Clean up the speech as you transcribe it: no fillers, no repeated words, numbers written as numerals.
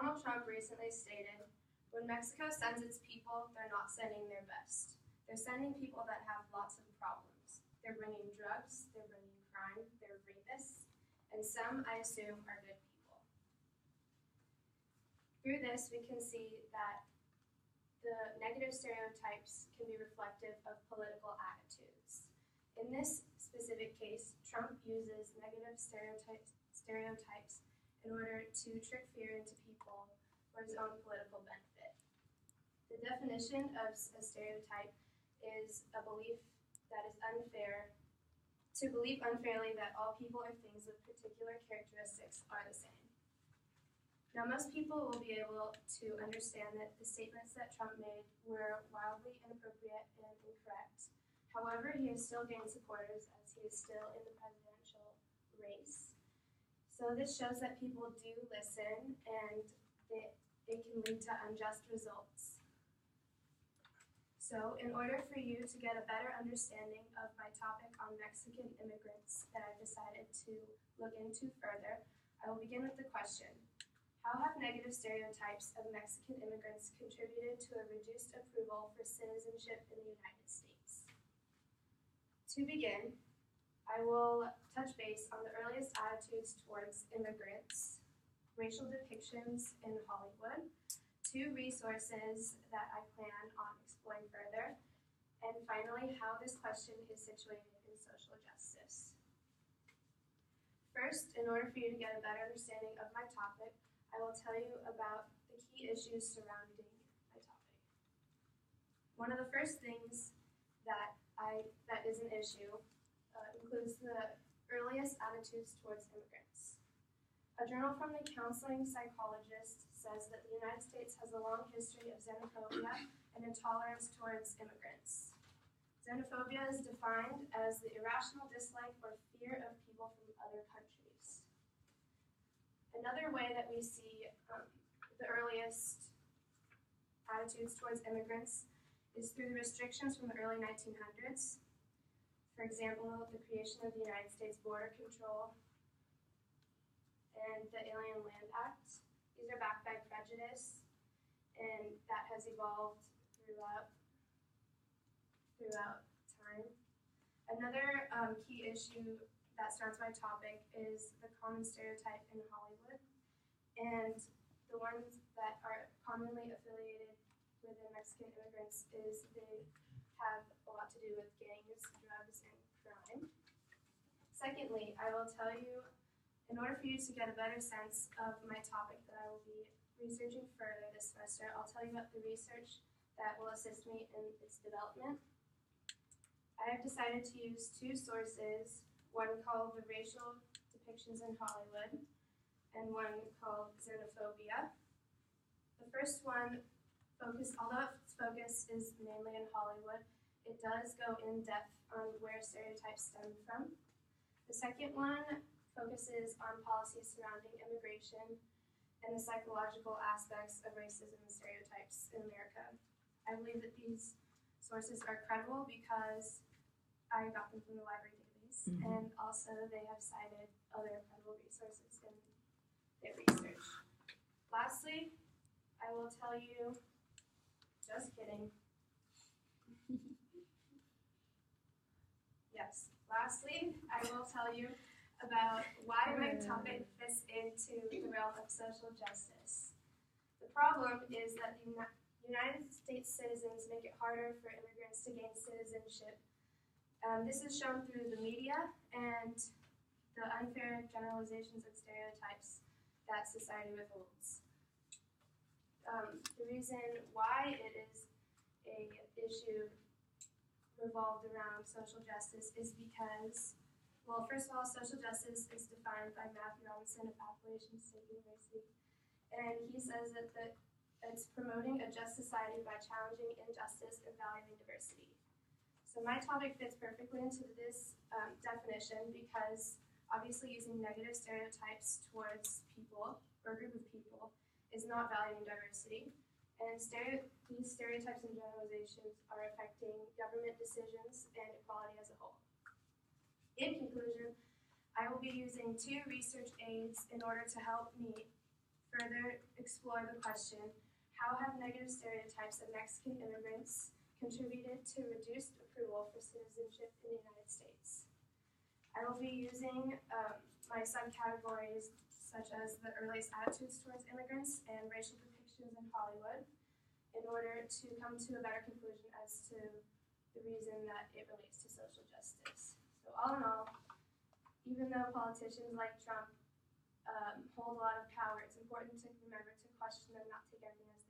Donald Trump recently stated, "When Mexico sends its people, they're not sending their best. They're sending people that have lots of problems. They're bringing drugs, they're bringing crime, they're rapists, and some, I assume, are good people." Through this, we can see that the negative stereotypes can be reflective of political attitudes. In this specific case, Trump uses negative stereotypes in order to trick fear into people for his own political benefit. The definition of a stereotype is a belief that is unfair, to believe unfairly that all people or things with particular characteristics are the same. Now, most people will be able to understand that the statements that Trump made were wildly inappropriate and incorrect. However, he has still gained supporters as he is still in the presidential race. So this shows that people do listen, and it can lead to unjust results. So in order for you to get a better understanding of my topic on Mexican immigrants that I've decided to look into further, I will begin with the question: how have negative stereotypes of Mexican immigrants contributed to a reduced approval for citizenship in the United States? To begin, I will touch base on the earliest attitudes towards immigrants, racial depictions in Hollywood, 2 resources that I plan on exploring further, and finally, how this question is situated in social justice. First, in order for you to get a better understanding of my topic, I will tell you about the key issues surrounding my topic. One of the first things that is an issue includes the earliest attitudes towards immigrants. A journal from the counseling psychologist says that the United States has a long history of xenophobia and intolerance towards immigrants. Xenophobia is defined as the irrational dislike or fear of people from other countries. Another way that we see the earliest attitudes towards immigrants is through the restrictions from the early 1900s. For example, the creation of the United States Border Control and the Alien Land Act. These are backed by prejudice, and that has evolved throughout time. Another key issue that surrounds my topic is the common stereotype in Hollywood, and the ones that are commonly affiliated with the Mexican immigrants is they have a lot to do with gangs, drugs, and crime. Secondly, I will tell you, in order for you to get a better sense of my topic that I will be researching further this semester, I'll tell you about the research that will assist me in its development. I have decided to use 2 sources, one called the Racial Depictions in Hollywood and one called Xenophobia. The first one, although its focus is mainly in Hollywood, it does go in depth on where stereotypes stem from. The second one focuses on policies surrounding immigration and the psychological aspects of racism and stereotypes in America. I believe that these sources are credible because I got them from the library database, and also they have cited other credible resources in their research. Lastly, I will tell you, just kidding. Yes, lastly, I will tell you about why my topic fits into the realm of social justice. The problem is that the United States citizens make it harder for immigrants to gain citizenship. This is shown through the media and the unfair generalizations and stereotypes that society withholds. The reason why it is an issue revolved around social justice is because, well, first of all, social justice is defined by Matthew Robinson of Appalachian State University, and he says that it's promoting a just society by challenging injustice and valuing diversity. So my topic fits perfectly into this definition because obviously using negative stereotypes towards people or a group of people is not valuing diversity. And these stereotypes and generalizations are affecting government decisions and equality as a whole. In conclusion, I will be using 2 research aids in order to help me further explore the question, how have negative stereotypes of Mexican immigrants contributed to reduced approval for citizenship in the United States? I will be using my subcategories such as the earliest attitudes towards immigrants and racial depictions in Hollywood in order to come to a better conclusion as to the reason that it relates to social justice. So all in all, even though politicians like Trump hold a lot of power, it's important to remember to question them, not take everything as